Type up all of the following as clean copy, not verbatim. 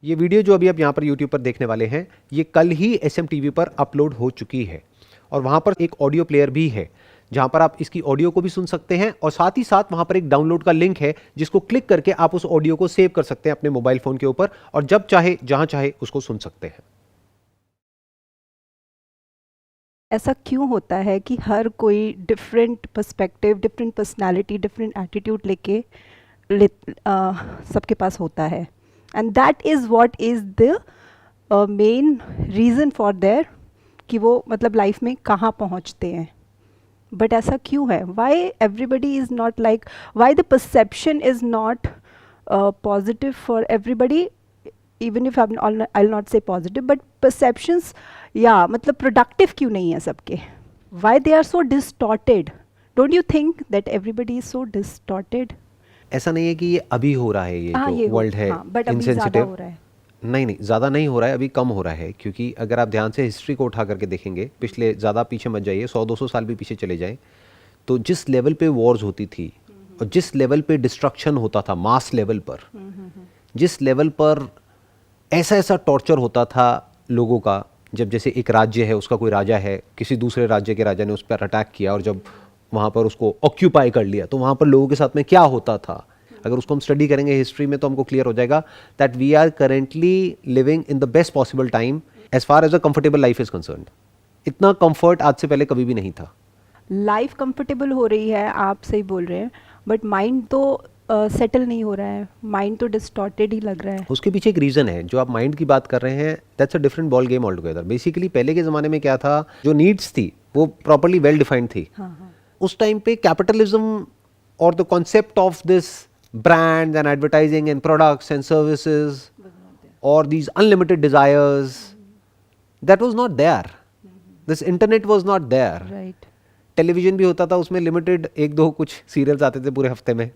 ये वीडियो जो अभी आप यहाँ पर यूट्यूब पर देखने वाले हैं, ये कल ही SMTV पर अपलोड हो चुकी है और वहाँ पर एक ऑडियो प्लेयर भी है जहाँ पर आप इसकी ऑडियो को भी सुन सकते हैं और साथ ही साथ वहाँ पर एक डाउनलोड का लिंक है जिसको क्लिक करके आप उस ऑडियो को सेव कर सकते हैं अपने मोबाइल फ़ोन के ऊपर और जब चाहे जहाँ चाहे उसको सुन सकते हैं। ऐसा क्यों होता है कि हर कोई different perspective, different personality, different attitude लेके सबके पास होता है, and that is what is the main reason for their कि वो मतलब लाइफ में कहाँ पहुँचते हैं। बट ऐसा क्यों है? Why everybody is not like, why the perception is not positive for everybody, even if I not say positive but perceptions, या मतलब प्रोडक्टिव क्यों नहीं है सबके? Why they are so distorted? Don't you think that everybody is so distorted? ऐसा नहीं है कि ये अभी हो रहा है, ये जो वर्ल्ड है बट अभी ज़्यादा हो रहा है। नहीं, ज़्यादा नहीं हो रहा है, अभी कम हो रहा है। क्योंकि अगर आप ध्यान से हिस्ट्री को उठा करके देखेंगे, पिछले ज़्यादा पीछे मत जाइए, 100-200 साल भी पीछे चले जाएं, तो जिस लेवल पे वॉर्स होती थी और जिस लेवल पे डिस्ट्रक्शन होता था मास लेवल पर, जिस लेवल पर ऐसा ऐसा टॉर्चर होता था लोगों का, जब जैसे एक राज्य है, उसका कोई राजा है, किसी दूसरे राज्य के राजा ने उस पर अटैक किया और जब वहाँ पर उसको ऑक्यूपाई कर लिया, तो वहाँ पर लोगों के साथ में क्या होता था, अगर उसको हम स्टडी करेंगे हिस्ट्री में तो हमको क्लियर हो जाएगा that we are currently living in the best possible time as far as a comfortable life is concerned. इतना कंफर्ट आज से पहले कभी भी नहीं था। लाइफ कंफर्टेबल हो रही है, आप सही बोल रहे हैं, बट माइंड तो सेटल नहीं हो रहा है, माइंड तो डिस्टॉर्टेड ही लग रहा है। उसके पीछे एक रीज़न है, जो आप माइंड की बात कर रहे हैं, that's a different ball game all together. Basically पहले के ज़माने में क्या था, जो नीड्स थी वो प्रॉपरली वेल डिफाइंड थी। उस टाइम पे कैपिटलिज्म और the concept of this brands and advertising and products and services or these unlimited desires, that was not there. This internet was not there. Right. Television भी होता था, उसमें limited एक दो कुछ सीरियल्स आते थे पूरे हफ्ते में।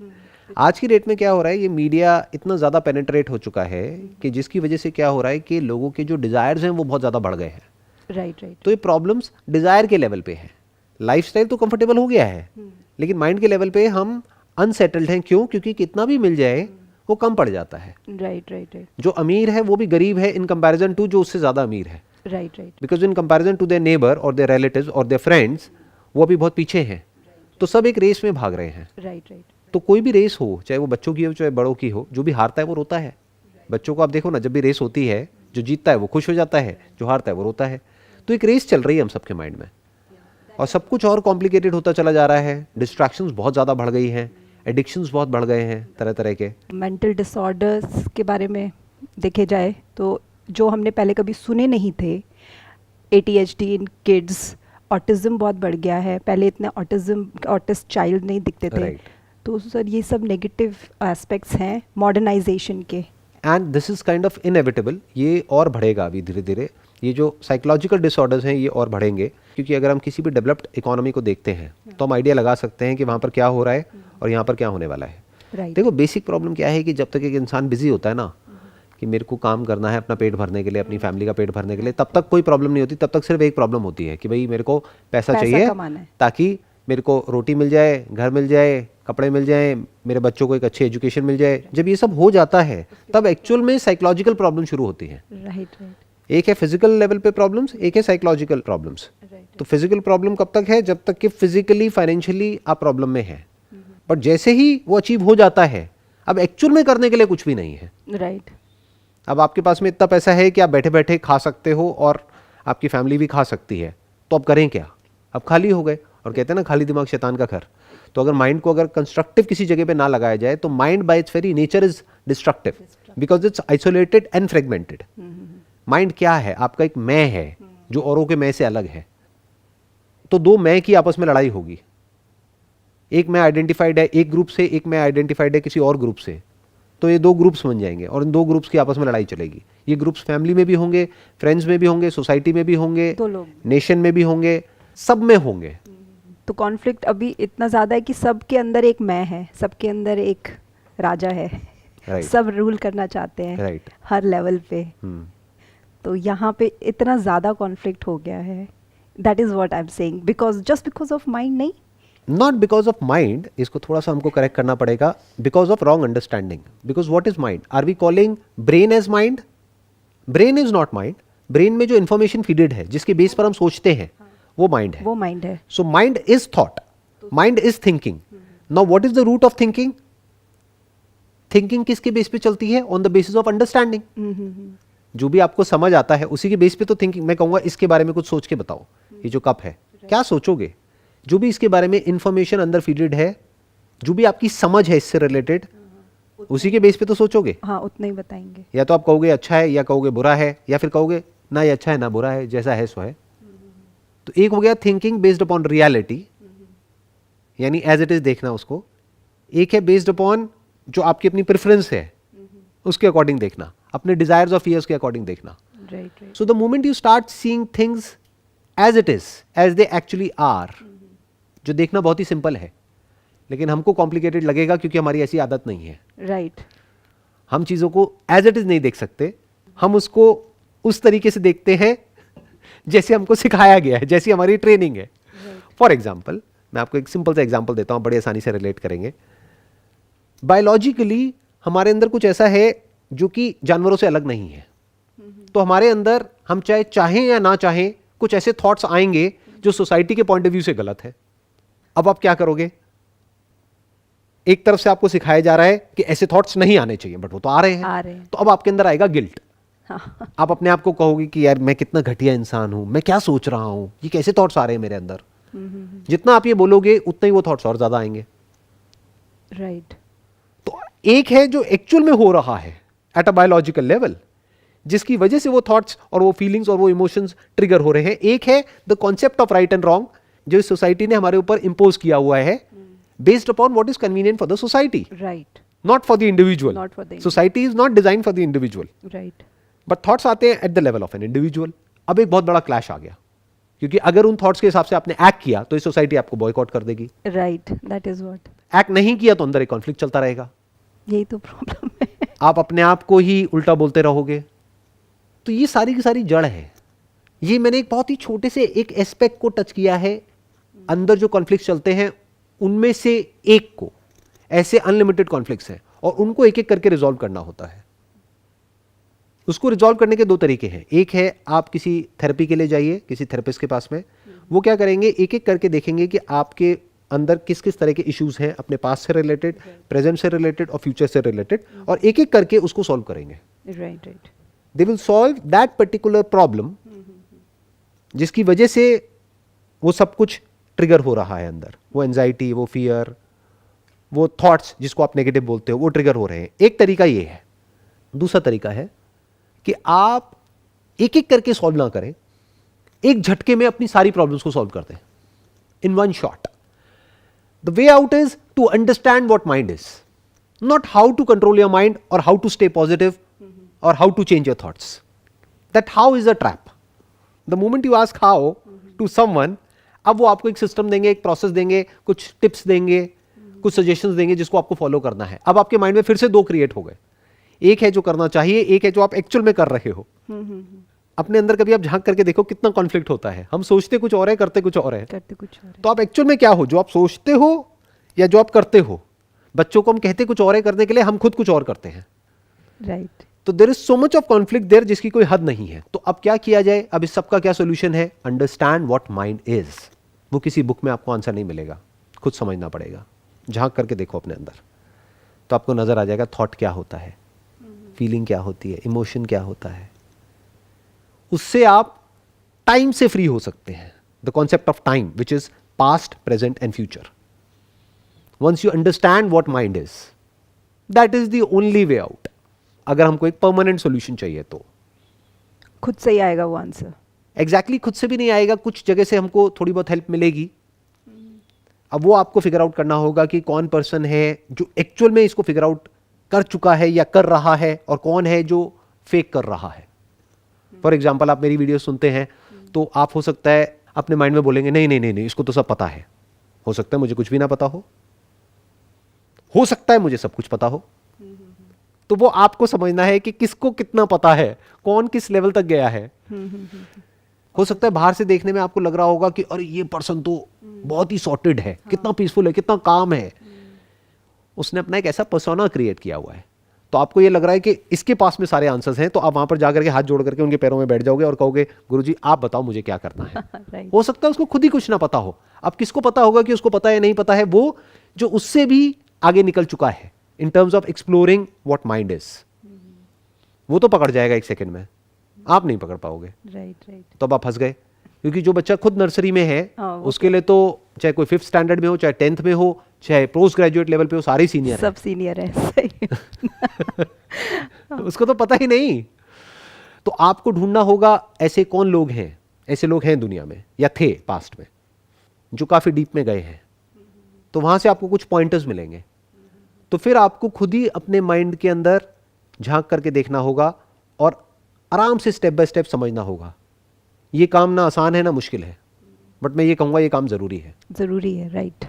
आज की डेट में क्या हो रहा है, ये मीडिया इतना ज़्यादा पेनिट्रेट हो चुका है कि जिसकी वजह से क्या हो रहा है कि लोगों के जो डिज़ायर्स हैं वो बहुत ज़्यादा बढ़ गए हैं। Right right. तो ये प्रॉब्लम्स डिज़ायर के लेवल पे है। लाइफस्टाइल तो कंफर्टेबल हो गया है, लेकिन माइंड के लेवल पे हम अनसेटल्ड हैं। क्यों? क्योंकि कितना भी मिल जाए वो कम पड़ जाता है। Right right right. जो अमीर है वो भी गरीब है इन कंपैरिजन टू जो उससे ज़्यादा अमीर है। Right right. Because in comparison to their neighbour और देयर रिलेटिव्स और देयर फ्रेंड्स, वो अभी बहुत पीछे हैं। तो सब एक रेस में भाग रहे हैं। Right right. तो कोई भी रेस हो, चाहे वो बच्चों की हो चाहे बड़ों की हो, जो भी हारता है वो रोता है। बच्चों को आप देखो ना, जब भी रेस होती है, जो जीतता है वो खुश हो जाता है, जो हारता है वो रोता है। तो एक रेस चल रही है हम सबके माइंड में, और सब कुछ और कॉम्प्लिकेटेड होता चला जा रहा है। डिस्ट्रैक्शंस बहुत ज़्यादा बढ़ गई हैं, एडिक्शंस बहुत बढ़ गए हैं तरह तरह के। मेंटल डिसऑर्डर्स के बारे में देखे जाए तो जो हमने पहले कभी सुने नहीं थे, ADHD इन किड्स, ऑटिज्म बहुत बढ़ गया है। पहले इतने ऑटिस्ट चाइल्ड नहीं दिखते थे। Right. तो सर ये सब नेगेटिव एस्पेक्ट्स हैं मॉडर्नाइजेशन के। And this is kind of inevitable. ये और बढ़ेगा अभी धीरे धीरे। ये जो साइकोलॉजिकल डिसऑर्डर्स हैं ये और बढ़ेंगे, क्योंकि अगर हम किसी भी डेवलप्ड इकोनॉमी को देखते हैं तो हम आइडिया लगा सकते हैं कि वहाँ पर क्या हो रहा है और यहाँ पर क्या होने वाला है। Right. देखो, बेसिक प्रॉब्लम क्या है कि जब तक एक इंसान बिजी होता है ना, कि मेरे को काम करना है अपना पेट भरने के लिए, अपनी फैमिली का पेट भरने के लिए, तब तक कोई प्रॉब्लम नहीं होती। तब तक सिर्फ एक प्रॉब्लम होती है कि भाई मेरे को पैसा चाहिए ताकि मेरे को रोटी मिल जाए, घर मिल जाए, कपड़े मिल जाए, मेरे बच्चों को एक अच्छी एजुकेशन मिल जाए। जब ये सब हो जाता है तब एक्चुअल में साइकोलॉजिकल प्रॉब्लम शुरू होती है। Right right. एक है फिजिकल लेवल पे प्रॉब्लम्स, एक है साइकोलॉजिकल प्रॉब्लम्स। तो फिजिकल प्रॉब्लम कब तक है? जब तक कि फिजिकली फाइनेंशियली आप प्रॉब्लम में है। बट जैसे ही वो अचीव हो जाता है, अब एक्चुअल में करने के लिए कुछ भी नहीं है। राइट। अब आपके पास में इतना पैसा है कि आप बैठे बैठे खा सकते हो और आपकी फैमिली भी खा सकती है, तो अब करें क्या? अब खाली हो गए, और कहते हैं ना खाली दिमाग शैतान का घर। तो अगर माइंड को अगर कंस्ट्रक्टिव किसी जगह पे ना लगाया जाए तो mind bye it's very nature is destructive, because it's isolated and fragmented. Mind क्या है? आपका एक मैं है जो औरों के मैं से अलग है। तो दो मैं की आपस में लड़ाई होगी। एक मैं आइडेंटिफाइड है एक ग्रुप से, एक मैं आइडेंटिफाइड है किसी और ग्रुप से। तो ये दो ग्रुप्स बन जाएंगे और इन दो ग्रुप्स की आपस में लड़ाई चलेगी। ये ग्रुप्स फैमिली में भी होंगे, फ्रेंड्स में भी होंगे, सोसाइटी में भी होंगे, नेशन में भी होंगे, सब में होंगे। तो कॉन्फ्लिक्ट अभी इतना ज़्यादा है कि सबके अंदर एक मैं है, सबके अंदर एक राजा है। Right. सब रूल करना चाहते हैं। Right. हर लेवल पे। तो यहाँ पे इतना ज़्यादा कॉन्फ्लिक्ट हो गया है। That is what I am saying, because of mind नहीं, नॉट बिकॉज ऑफ माइंड। इसको थोड़ा सा हमको करेक्ट करना पड़ेगा। Because of wrong understanding. Because what is mind? Are we calling brain as mind? Brain is not mind. Brain में जो information feeded है, जिसके बेस पर हम सोचते हैं, वो माइंड है. वो माइंड है. So mind is thought, mind is thinking. Now what is the root of thinking? Thinking किसके बेस पे चलती है? On the basis of understanding. जो भी आपको समझ आता है उसी के बेस पे तो थिंकिंग. मैं कहूंगा इसके बारे में कुछ सोच के बताओ, ये जो कप है, क्या सोचोगे? जो भी इसके बारे में इंफॉर्मेशन अंदर फीडेड है, जो भी आपकी समझ है इससे रिलेटेड, उसी के बेस पे तो सोचोगे. हाँ, उतना ही बताएंगे. या तो आप कहोगे अच्छा है, या कहोगे बुरा है, या फिर कहोगे ना ये अच्छा है ना बुरा है, जैसा है सो है. तो एक हो गया थिंकिंग बेस्ड अपॉन रियलिटी, यानी एज इट इज देखना उसको. एक है बेस्ड अपॉन जो आपकी अपनी प्रेफरेंस है उसके अकॉर्डिंग देखना, अपने डिजायर्स और फियर्स के अकॉर्डिंग देखना. Right. So the moment you start seeing things as it is, as they actually are, जो देखना बहुत ही सिंपल है, लेकिन हमको कॉम्प्लिकेटेड लगेगा क्योंकि हमारी ऐसी आदत नहीं है. राइट. हम चीज़ों को एज इट इज नहीं देख सकते, हम उसको उस तरीके से देखते हैं जैसे हमको सिखाया गया है, जैसी हमारी ट्रेनिंग है. फॉर एग्जाम्पल, मैं आपको एक सिंपल सा एग्जाम्पल देता हूं, बड़ी आसानी से रिलेट करेंगे. बायोलॉजिकली हमारे अंदर कुछ ऐसा है जो कि जानवरों से अलग नहीं है. तो हमारे अंदर हम चाहे चाहें या ना चाहें, कुछ ऐसे थॉट्स आएंगे जो सोसाइटी के पॉइंट ऑफ व्यू से गलत है. अब आप क्या करोगे? एक तरफ से आपको सिखाया जा रहा है कि ऐसे थॉट्स नहीं आने चाहिए, बट वो तो आ रहे हैं. तो अब आपके अंदर आएगा गिल्ट. हाँ. आप अपने आप को कहोगे कि यार मैं कितना घटिया इंसान हूं, मैं क्या सोच रहा हूं, ये कैसे थॉट्स आ रहे हैं मेरे अंदर. जितना आप ये बोलोगे उतना ही वो थॉट्स और ज्यादा आएंगे. राइट. तो एक है जो एक्चुअल में हो रहा है एट अ बायोलॉजिकल लेवल, जिसकी वजह से वो थॉट्स और वो फीलिंग्स और वो इमोशंस ट्रिगर हो रहे हैं. एक है the concept of right and wrong, जो इस सोसाइटी ने हमारे ऊपर इंपोज किया हुआ है based upon what is convenient for the society, Right. not for the individual. Not for the Society is not designed for the individual. Right. But thoughts आते हैं at the level of an individual. अब एक बहुत बड़ा clash आ गया, क्योंकि अगर उन थॉट्स के हिसाब से आपने एक्ट किया तो इस सोसाइटी आपको बॉयकॉट कर देगी. Right. That is what. Act नहीं किया तो अंदर एक कॉन्फ्लिक्ट चलता रहेगा. यही तो प्रॉब्लम है. आप अपने आप को ही उल्टा बोलते रहोगे. तो ये सारी की सारी जड़ है. ये मैंने एक बहुत ही छोटे से एक एस्पेक्ट को टच किया है. अंदर जो कॉन्फ्लिक्ट चलते हैं उनमें से एक को, ऐसे अनलिमिटेड कॉन्फ्लिक्ट्स हैं और उनको एक एक करके रिजॉल्व करना होता है. उसको रिजॉल्व करने के दो तरीके हैं. एक है आप किसी थेरेपी के लिए जाइए, किसी थेरेपिस्ट के पास में. वो क्या करेंगे, एक एक करके देखेंगे कि आपके अंदर किस किस तरह के इश्यूज हैं, अपने पास्ट से रिलेटेड, प्रेजेंट से रिलेटेड और फ्यूचर से रिलेटेड, और एक एक करके उसको सॉल्व करेंगे. Right. Right. They will solve that particular problem जिसकी वजह से वो सब कुछ ट्रिगर हो रहा है अंदर. वो एंजाइटी, वो फियर, वो थॉट्स जिसको आप नेगेटिव बोलते हो, वो ट्रिगर हो रहे हैं. एक तरीका ये है. दूसरा तरीका है कि आप एक एक करके सॉल्व ना करें, एक झटके में अपनी सारी प्रॉब्लम्स को सॉल्व कर दें in one shot. The way out is to understand what mind is, not how to control your mind और हाउ टू स्टे पॉजिटिव और how to change your thoughts. That how is a trap. The moment you ask how to someone, अब वो आपको एक system देंगे, एक process देंगे, कुछ टिप्स देंगे, कुछ सजेशंस देंगे जिसको आपको फॉलो करना है. अब आपके माइंड में फिर से दो क्रिएट हो गए. एक है जो करना चाहिए, एक है जो आप एक्चुअल में कर रहे हो. अपने अंदर कभी आप झांक करके देखो कितना कॉन्फ्लिक्ट होता है. हम सोचते कुछ और है, करते कुछ और है. तो आप एक्चुअल में क्या हो, जो आप सोचते हो या जो आप करते हो. बच्चों को हम कहते कुछ और है करने के लिए, हम खुद कुछ और करते हैं. राइट. तो there is so much of conflict there जिसकी कोई हद नहीं है. तो अब क्या किया जाए? अब इस सबका क्या सोल्यूशन है? Understand what mind is. वो किसी बुक में आपको आंसर नहीं मिलेगा, खुद समझना पड़ेगा. झांक करके देखो अपने अंदर, तो आपको नजर आ जाएगा थॉट क्या होता है, फीलिंग क्या होती है, इमोशन क्या होता है. उससे आप टाइम से फ्री हो सकते हैं. The concept of time which is past, present and future. Once you understand what mind is, that is the only way out. अगर हमको एक परमानेंट सॉल्यूशन चाहिए तो खुद से ही आएगा वो आंसर. एग्जैक्टली खुद से भी नहीं आएगा, कुछ जगह से हमको थोड़ी बहुत हेल्प मिलेगी. अब वो आपको फिगर आउट करना होगा कि कौन पर्सन है जो एक्चुअल में इसको फिगर आउट कर चुका है या कर रहा है, और कौन है जो फेक कर रहा है. फॉर एग्जाम्पल, आप मेरी वीडियो सुनते हैं तो आप हो सकता है अपने माइंड में बोलेंगे नहीं नहीं नहीं नहीं, इसको तो सब पता है. हो सकता है मुझे कुछ भी ना पता हो सकता है मुझे सब कुछ पता हो. तो वो आपको समझना है कि किसको कितना पता है, कौन किस लेवल तक गया है. हो सकता है बाहर से देखने में आपको लग रहा होगा कि अरे ये पर्सन तो बहुत ही सॉर्टेड है, कितना पीसफुल है, कितना काम है. उसने अपना एक ऐसा पर्सोना क्रिएट किया हुआ है. तो आपको ये लग रहा है कि इसके पास में सारे आंसर्स हैं, तो आप वहां पर जाकर के हाथ जोड़ करके उनके पैरों में बैठ जाओगे और कहोगे गुरुजी आप बताओ मुझे क्या करना है। Right. हो सकता है उसको खुद ही कुछ ना पता हो। अब किसको पता होगा कि उसको पता है नहीं पता है? वो जो उससे भी आगे निकल चुका है in terms of exploring what mind is, वो तो पकड़ जाएगा एक सेकंड में, आप नहीं पकड़ पाओगे। Right right. तो अब आप फंस गए, क्योंकि जो बच्चा खुद नर्सरी में है हाँ, वो उसके लिए तो चाहे कोई 5th स्टैंडर्ड में हो, चाहे 10th में हो, चाहे पोस्ट ग्रेजुएट लेवल पे हो, सारे सीनियर सब सीनियर है, सही। है। उसको तो पता ही नहीं। तो आपको ढूंढना होगा ऐसे कौन लोग हैं, ऐसे लोग हैं दुनिया में या थे पास्ट में जो काफी डीप में गए हैं, तो वहां से आपको कुछ पॉइंटर्स मिलेंगे। तो फिर आपको खुद ही अपने माइंड के अंदर झांक करके देखना होगा और आराम से स्टेप बाय स्टेप समझना होगा। ये काम ना आसान है ना मुश्किल है, बट मैं ये कहूँगा ये काम ज़रूरी है। ज़रूरी है, राइट।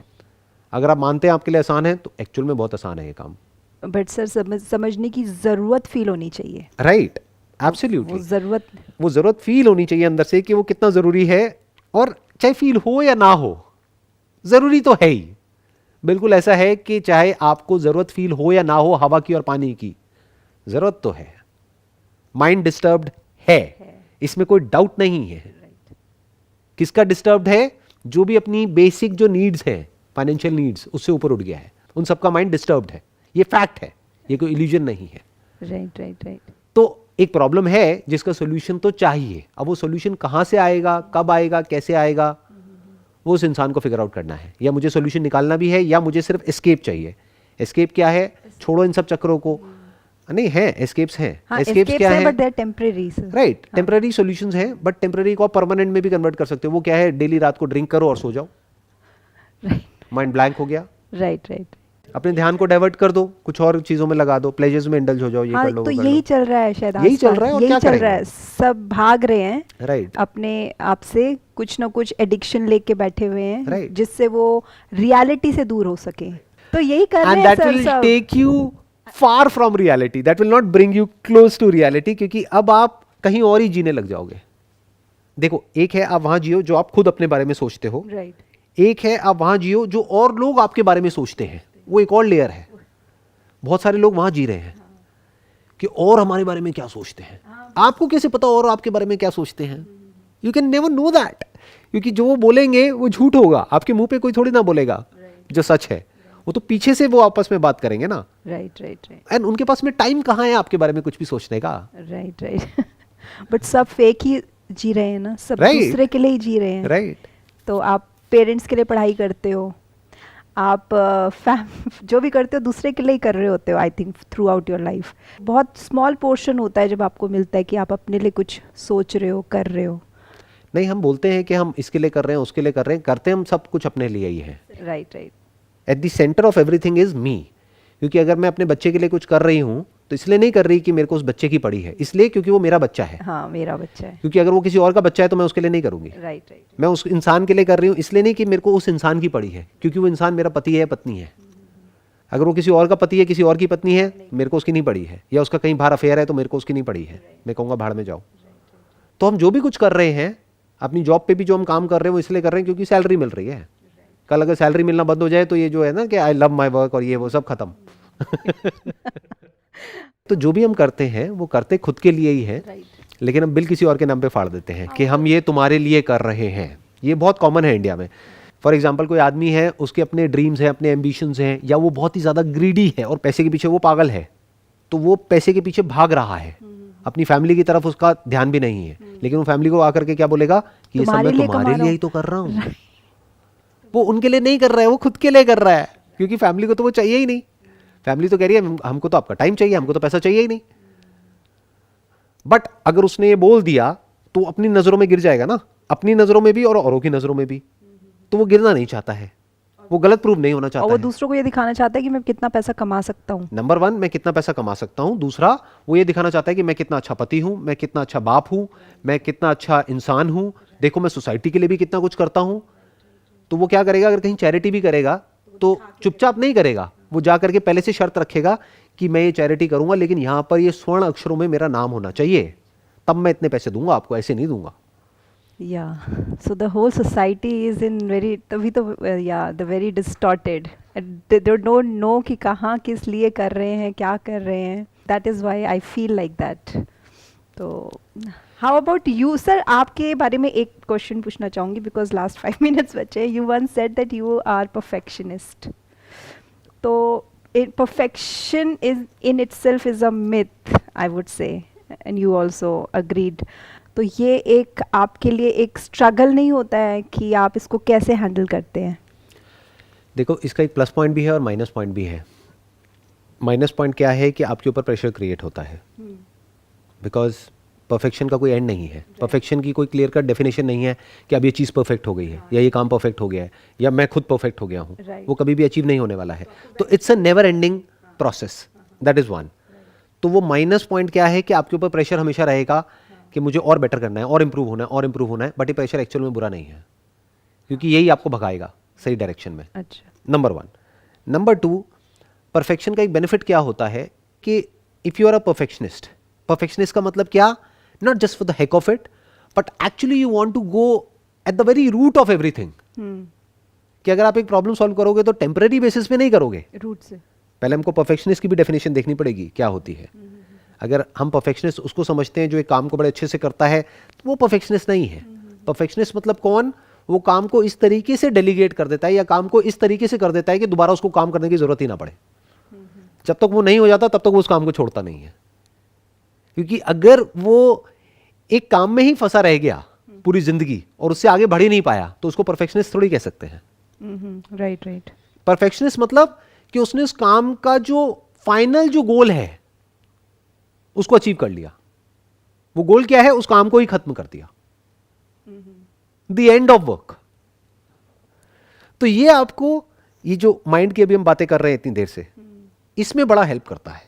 अगर आप मानते हैं आपके लिए आसान है तो एक्चुअल में बहुत आसान है ये काम। बट सर समझने की ज़रूरत फील होनी चाहिए। Right, absolutely. वो ज़रूरत फील होनी चाहिए अंदर से कि वो कितना ज़रूरी है, और चाहे फील हो या ना हो ज़रूरी तो है ही। बिल्कुल ऐसा है कि चाहे आपको ज़रूरत फील हो या ना हो, हवा की और पानी की ज़रूरत तो है। माइंड डिस्टर्ब्ड है, इसमें कोई डाउट नहीं है। किसका डिस्टर्ब्ड है? जो भी अपनी बेसिक जो नीड्स हैं, फाइनेंशियल नीड्स, उससे ऊपर उठ गया है, उन सबका माइंड डिस्टर्ब्ड है। ये फैक्ट है, ये कोई इल्यूजन नहीं है। Right right right. तो एक प्रॉब्लम है जिसका सोल्यूशन तो चाहिए। अब वो सोल्यूशन कहां से आएगा, कब आएगा, कैसे आएगा, वो उस इंसान को फिगर आउट करना है। या मुझे सोल्यूशन निकालना भी है, या मुझे सिर्फ एस्केप चाहिए। एस्केप क्या है? छोड़ो इन सब चक्करों को। नहीं है, एस्केप्स हैं। हाँ, एस्केप्स क्या है? But they are temporary. Right, temporary solutions हैं, बट टेम्पररी को आप परमानेंट में भी कन्वर्ट कर सकते हो। वो क्या है? डेली रात को ड्रिंक करो और सो जाओ, माइंड ब्लैंक हो गया। Right right. अपने ध्यान को डाइवर्ट कर दो, कुछ और चीजों में लगा दो, प्लेजर्स में इंडल्ज हो जाओ, ये कर लो, तो वो कर यही लो। चल रहा है शायद, यही चल रहा है, और यही क्या चल रहा करेंगे? है। सब भाग रहे हैं, राइट, अपने आप से कुछ ना कुछ एडिक्शन लेके बैठे हुए हैं, Right. जिससे वो रियलिटी से दूर हो सके। तो यही कर रहे एंड हैं दैट सर विल सब। Take you far from reality, that will not bring you close to reality, क्योंकि अब आप कहीं और ही जीने लग जाओगे। देखो, एक है आप वहां जियो जो आप खुद अपने बारे में सोचते हो, राइट। एक है आप वहां जियो जो और लोग आपके बारे में सोचते हैं, वो एक और लेयर है। बहुत सारे लोग वहां जी रहे हैं कि और हमारे बारे में क्या सोचते हैं। आपको कैसे पता और आपके बारे में क्या सोचते हैं? You can never know that, क्योंकि जो वो बोलेंगे वो झूठ होगा। आपके मुंह पे कोई थोड़ी ना बोलेगा जो सच है, वो तो पीछे से वो आपस में बात करेंगे ना। राइट राइट राइट एंड उनके पास में टाइम कहाँ है आपके बारे में कुछ भी सोचने का? Right right. बट सब फेक ही जी रहे हैं ना, सब Right. दूसरे के लिए ही जी रहे हैं। राइट, तो आप पेरेंट्स के लिए पढ़ाई करते हो, आप जो भी करते हो दूसरे के लिए ही कर रहे होते हो, I think through out your life. बहुत स्मॉल पोर्शन होता है जब आपको मिलता है कि आप अपने लिए कुछ सोच रहे हो, कर रहे हो। नहीं, हम बोलते हैं कि हम इसके लिए कर रहे हैं, उसके लिए कर रहे हैं, करते हम सब कुछ अपने लिए ही है। Right right. At the centre of everything is me. क्योंकि अगर मैं अपने बच्चे के लिए कुछ कर रही हूँ तो इसलिए नहीं कर रही कि मेरे को उस बच्चे की पड़ी है, इसलिए क्योंकि वो मेरा बच्चा है। हाँ, मेरा बच्चा है। क्योंकि अगर वो किसी और का बच्चा है तो मैं उसके लिए नहीं करूंगी। Right right. मैं उस इंसान के लिए कर रही हूँ, इसलिए नहीं कि मेरे को उस इंसान की पड़ी है, क्योंकि वो इंसान मेरा पति है, पत्नी है। अगर वो किसी और का पति है, किसी और की पत्नी है, मेरे को उसकी नहीं पड़ी है, या उसका कहीं बाहर अफेयर है तो मेरे को उसकी नहीं पड़ी है। मैं कहूँगा भाड़ में जाओ। तो हम जो भी कुछ कर रहे हैं, अपनी जॉब पे भी जो हम काम कर रहे हैं वो इसलिए कर रहे हैं क्योंकि सैलरी मिल रही है। कल अगर सैलरी मिलना बंद हो जाए तो ये जो है ना कि आई लव माई वर्क और ये वो सब खत्म। तो जो भी हम करते हैं वो करते खुद के लिए ही है, लेकिन हम बिल किसी और के नाम पे फाड़ देते हैं कि हम ये तुम्हारे लिए कर रहे हैं। ये बहुत कॉमन है इंडिया में। फॉर एग्जाम्पल, कोई आदमी है, उसके अपने ड्रीम्स हैं, अपने एम्बिशंस हैं, या वो बहुत ही ज़्यादा ग्रीडी है और पैसे के पीछे वो पागल है, तो वो पैसे के पीछे भाग रहा है, अपनी फैमिली की तरफ उसका ध्यान भी नहीं है। लेकिन वो फैमिली को आकर के क्या बोलेगा कि ये सब मैं तुम्हारे लिए ही तो कर रहा हूँ। वो उनके लिए नहीं कर रहा है, वो खुद के लिए कर रहा है, क्योंकि फैमिली को तो वो चाहिए ही नहीं। फैमिली तो कह रही है हमको तो आपका टाइम चाहिए, हमको तो पैसा चाहिए ही नहीं। बट अगर उसने ये बोल दिया तो अपनी नजरों में गिर जाएगा ना, अपनी नजरों में भी और औरों की नजरों में भी। तो वो गिरना नहीं चाहता है, वो गलत प्रूव नहीं होना चाहता और वो है। दूसरों को ये दिखाना चाहता है कि मैं कितना पैसा कमा सकता हूँ। नंबर 1, मैं कितना पैसा कमा सकता हूँ। दूसरा, वो ये दिखाना चाहता है कि मैं कितना अच्छा पति हूँ, मैं कितना अच्छा बाप हूँ, मैं कितना अच्छा इंसान हूँ, देखो मैं सोसाइटी के लिए भी कितना कुछ करता हूँ। तो वो क्या करेगा, अगर कहीं चैरिटी भी करेगा तो चुपचाप नहीं करेगा, वो जा करके पहले से शर्त रखेगा कि मैं ये चैरिटी करूंगा, लेकिन यहां पर ये स्वर्ण अक्षरों में मेरा नाम होना चाहिए, तब मैं इतने पैसे दूंगा आपको, ऐसे नहीं दूंगा। Yeah, so the whole society is in very, तभी तो yeah, the very distorted they don't know कि कहाँ किस लिए कर रहे हैं, क्या कर रहे हैं. That is why I feel like that. तो हाउ अबाउट यू सर, आपके बारे में एक क्वेश्चन पूछना चाहूँगी बिकॉज लास्ट 5 मिनट्स बचे. You once said that you are perfectionist. तो perfection is in itself is a myth, I would say, and you also agreed. तो ये एक आपके लिए एक स्ट्रगल नहीं होता है कि आप इसको कैसे हैंडल करते हैं? देखो, इसका एक प्लस पॉइंट भी है और माइनस पॉइंट भी है. माइनस पॉइंट क्या है कि आपके ऊपर प्रेशर क्रिएट होता है, बिकॉज परफेक्शन का कोई एंड नहीं है. परफेक्शन की कोई क्लियर कट डेफिनेशन नहीं है कि अब ये चीज़ परफेक्ट हो गई है, या ये काम परफेक्ट हो गया है, या मैं खुद परफेक्ट हो गया हूँ. वो कभी भी अचीव नहीं होने वाला है. तो it's a never ending process. That is one. तो वो माइनस पॉइंट क्या है कि आपके ऊपर प्रेशर हमेशा रहेगा कि मुझे और बेटर करना है, और इम्प्रूव होना है, और इम्प्रूव होना है. बट ये प्रेशर एक्चुअल में बुरा नहीं है, क्योंकि यही आपको भगाएगा सही डायरेक्शन में. अच्छा. Number one. Number two, perfection का एक बेनिफिट क्या होता है कि if you are a perfectionist, perfectionist का मतलब क्या, not just for the heck of it, but actually you want to go at the very root of everything. कि अगर आप एक प्रॉब्लम सॉल्व करोगे तो टेम्पररी बेसिस पे नहीं करोगे, रूट से. पहले हमको परफेक्शनिस्ट की भी डेफिनेशन देखनी पड़ेगी क्या होती है. अगर हम परफेक्शनिस्ट उसको समझते हैं जो एक काम को बड़े अच्छे से करता है, तो वो परफेक्शनिस्ट नहीं है. परफेक्शनिस्ट मतलब कौन, वो काम को इस तरीके से डेलीगेट कर देता है या काम को इस तरीके से कर देता है कि दोबारा उसको काम करने की जरूरत ही ना पड़े. जब तक वो नहीं हो जाता तब तक वो उस काम को छोड़ता नहीं है. क्योंकि अगर वो एक काम में ही फंसा रह गया पूरी जिंदगी और उससे आगे बढ़ ही नहीं पाया, तो उसको परफेक्शनिस्ट थोड़ी कह सकते हैं. Right right. परफेक्शनिस्ट मतलब कि उसने उस काम का जो फाइनल जो गोल है उसको अचीव कर लिया. वो गोल क्या है, उस काम को ही खत्म कर दिया, द एंड ऑफ वर्क. तो ये आपको, ये जो माइंड की अभी हम बातें कर रहे हैं इतनी देर से, इसमें बड़ा हेल्प करता है.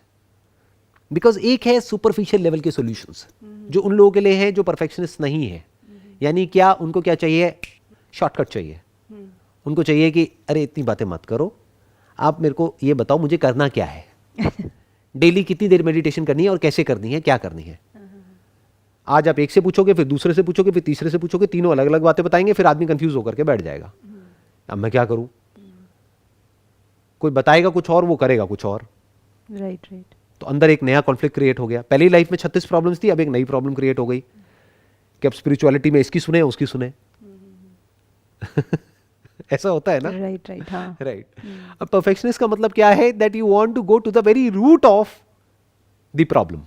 बिकॉज एक है सुपरफिशियल लेवल के सॉल्यूशंस जो उन लोगों के लिए है जो परफेक्शनिस्ट नहीं है. यानी क्या, उनको क्या चाहिए, शॉर्टकट चाहिए. उनको चाहिए कि अरे इतनी बातें मत करो, आप मेरे को ये बताओ मुझे करना क्या है, डेली कितनी देर मेडिटेशन करनी है और कैसे करनी है, क्या करनी है. आज आप एक से पूछोगे, फिर दूसरे से पूछोगे, फिर तीसरे से पूछोगे, तीनों अलग अलग बातें बताएंगे, फिर आदमी कंफ्यूज होकर के बैठ जाएगा. अब मैं क्या करूं, कोई बताएगा कुछ और, वो करेगा कुछ और. Right right. तो अंदर एक नया कॉन्फ्लिक्ट क्रिएट हो गया. पहली लाइफ में 36 प्रॉब्लम्स थी, अब एक नई प्रॉब्लम क्रिएट हो गई कि अब स्पिरिचुअलिटी में इसकी सुने उसकी सुने. ऐसा होता है ना. Right right. हाँ. राइट. अब परफेक्शनिस्ट का मतलब क्या है, that you want to go to the very root of the problem.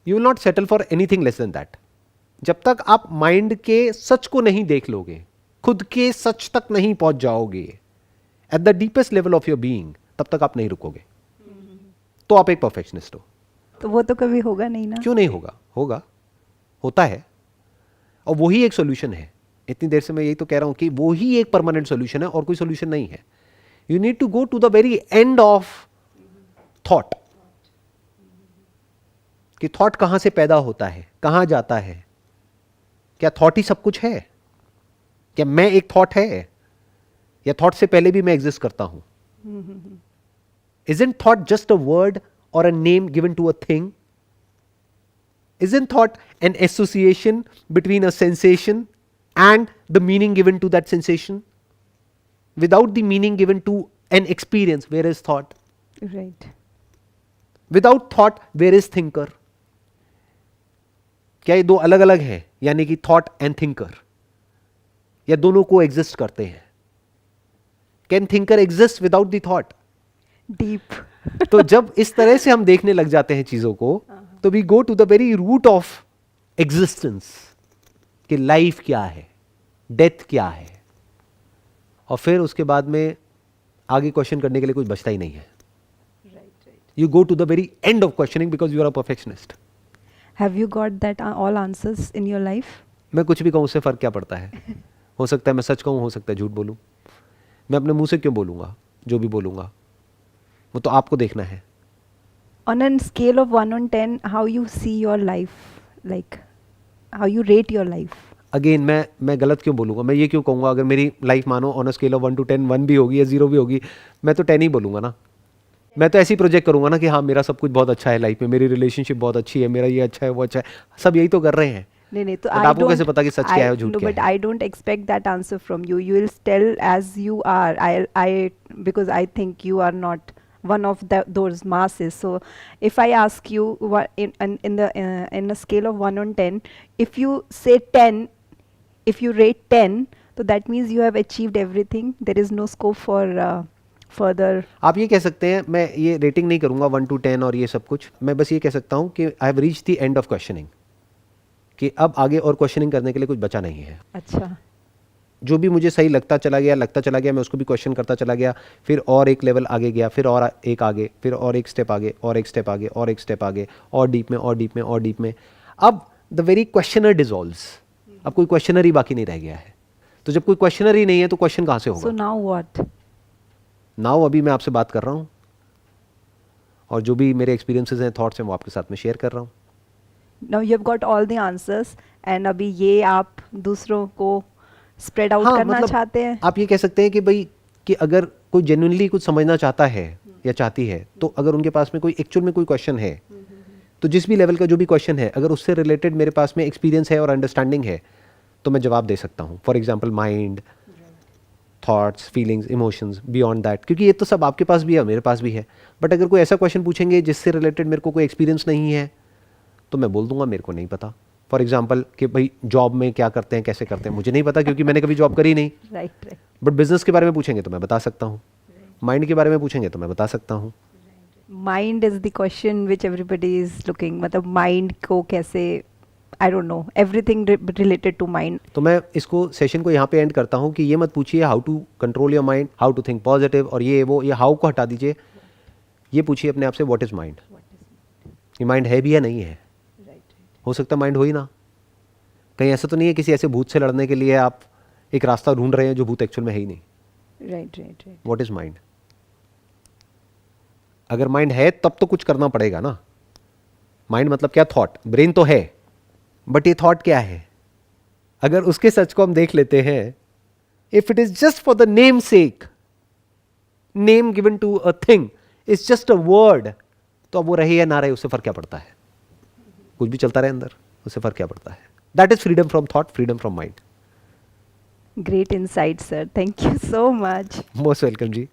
You will not settle for anything less than that. जब तक आप माइंड के सच को नहीं देख लोगे, खुद के सच तक नहीं पहुंच जाओगे at the deepest level of your being, तब तक आप नहीं रुकोगे. तो आप एक परफेक्शनिस्ट हो. तो वो तो कभी होगा नहीं ना. क्यों नहीं होगा, होगा, होता है. और वही एक सोल्यूशन है. इतनी देर से मैं यही तो कह रहा हूं कि वो ही एक परमानेंट सोल्यूशन है और कोई सोल्यूशन नहीं है. You need to go to the very end of thought, कि थॉट कहां से पैदा होता है, कहां जाता है. क्या थॉट ही सब कुछ है? क्या मैं एक थॉट है, या थॉट से पहले भी मैं एग्जिस्ट करता हूं? Isn't thought just a word or a name given to a thing? Isn't thought an association between a sensation and the meaning given to that sensation? Without the meaning given to an experience, where is thought? Right. Without thought, where is thinker? क्या ये दो अलग अलग हैं, यानी कि thought and thinker, या दोनों को एग्जिस्ट करते हैं? Can thinker exist without the thought? Deep. तो जब इस तरह से हम देखने लग जाते हैं चीजों को, तो we go to the very root of existence, कि लाइफ क्या है, डेथ क्या है, और फिर उसके बाद में आगे क्वेश्चन करने के लिए कुछ बचता ही नहीं है. You go to the very end of questioning because you are a perfectionist. Have you got that all answers in your life? मैं कुछ भी कहूं, उससे फर्क क्या पड़ता है. हो सकता है मैं सच कहूं, हो सकता है झूठ बोलूं. मैं अपने मुंह से क्यों बोलूंगा, जो भी बोलूंगा वो तो आपको देखना है. On a scale of 1 on 10, how you see your life, like how you rate your life? Again मैं गलत क्यों बोलूंगा, मैं ये क्यों कहूंगा, अगर मेरी लाइफ मानो on a scale of 1 to 10, 1 भी होगी या 0 भी होगी, मैं तो 10 ही बोलूंगा ना. मैं तो ऐसे ही प्रोजेक्ट करूंगा ना कि हाँ मेरा सब कुछ बहुत अच्छा है लाइफ में, मेरी रिलेशनशिप बहुत अच्छी है, मेरा ये अच्छा है वो अच्छा है. सब यही तो कर रहे हैं. नहीं तो But आपको कैसे पता कि सच क्या है और झूठ क्या बट है? I don't expect that answer from you. You will tell as you are. I because I think you are not one of those masses. So if I ask you in a scale of 1 on 10, if you say 10, if you rate 10, so that means you have achieved everything. There is no scope for further. आप ये कह सकते हैं, मैं ये rating नहीं करूंगा 1 to 10 और ये सब कुछ, मैं बस ये कह सकता हूँ कि I have reach the end of questioning, कि अब आगे और क्वेश्चनिंग करने के लिए कुछ बचा नहीं है. अच्छा. जो भी मुझे सही लगता चला गया मैं उसको भी क्वेश्चन करता चला गया, फिर और एक लेवल आगे गया, फिर और एक आगे, फिर और एक स्टेप आगे, और एक स्टेप आगे, और एक स्टेप आगे, और डीप में, और डीप में, और डीप में. अब द वेरी क्वेश्चनर डिजॉल्व्स. अब कोई क्वेश्चनर ही बाकी नहीं रह गया है. तो जब कोई क्वेश्चनर ही नहीं है तो क्वेश्चन कहाँ से होगा? So now what? नाउ अभी मैं आपसे बात कर रहा हूँ और जो भी मेरे एक्सपीरियंसेस हैं, थॉट्स हैं, वो आपके साथ में शेयर कर रहा हूँ. Now you have got all the answers and अभी ये आप दूसरों को स्प्रेड आउट करना चाहते हैं. आप ये कह सकते हैं कि भाई, कि अगर कोई जेन्युइनली कुछ समझना चाहता है या चाहती है, तो अगर उनके पास में कोई एक्चुअल में कोई क्वेश्चन है, तो जिस भी लेवल का जो भी क्वेश्चन है, अगर उससे रिलेटेड मेरे पास में एक्सपीरियंस है और अंडरस्टैंडिंग है, तो मैं जवाब दे सकता हूँ. For example mind, thoughts, feelings, emotions, beyond that, क्योंकि ये तो सब आपके पास भी है, मेरे पास भी है. बट अगर कोई ऐसा क्वेश्चन पूछेंगे जिससे रिलेटेड मेरे को कोई एक्सपीरियंस नहीं है, तो मैं बोल दूंगा मेरे को नहीं पता. फॉर एग्जाम्पल कि भाई जॉब में क्या करते हैं, कैसे करते हैं, मुझे नहीं पता, क्योंकि मैंने कभी जॉब करी नहीं. राइट. बट बिजनेस के बारे में पूछेंगे तो मैं बता सकता हूँ, माइंड के बारे में पूछेंगे तो मैं बता सकता हूँ. Mind is the question which everybody is looking. मतलब माइंड को कैसे, I don't know, everything related to mind. तो मैं इसको सेशन को यहाँ पे एंड करता हूँ कि ये मत पूछिए how to control your mind, how to think positive, और ये वो, ये हाउ को हटा दीजिए. ये पूछिए अपने आप से, व्हाट इज माइंड. ये माइंड है भी या नहीं है? हो सकता है माइंड हो ही ना. कहीं ऐसा तो नहीं है किसी ऐसे भूत से लड़ने के लिए आप एक रास्ता ढूंढ रहे हैं जो भूत एक्चुअल में है ही नहीं. राइट. What is mind? अगर माइंड है तब तो कुछ करना पड़ेगा ना. माइंड मतलब क्या? थॉट. ब्रेन तो है, बट ये थॉट क्या है? अगर उसके सच को हम देख लेते हैं, if it is just for the name sake, name given to a thing is just a word, तो अब वो रहे या ना रहे उससे फर्क क्या पड़ता है? कुछ भी चलता रहे अंदर, उससे फर्क क्या पड़ता है? That is freedom from thought, freedom from mind. Great insight, sir. Thank you so much. Most welcome ji.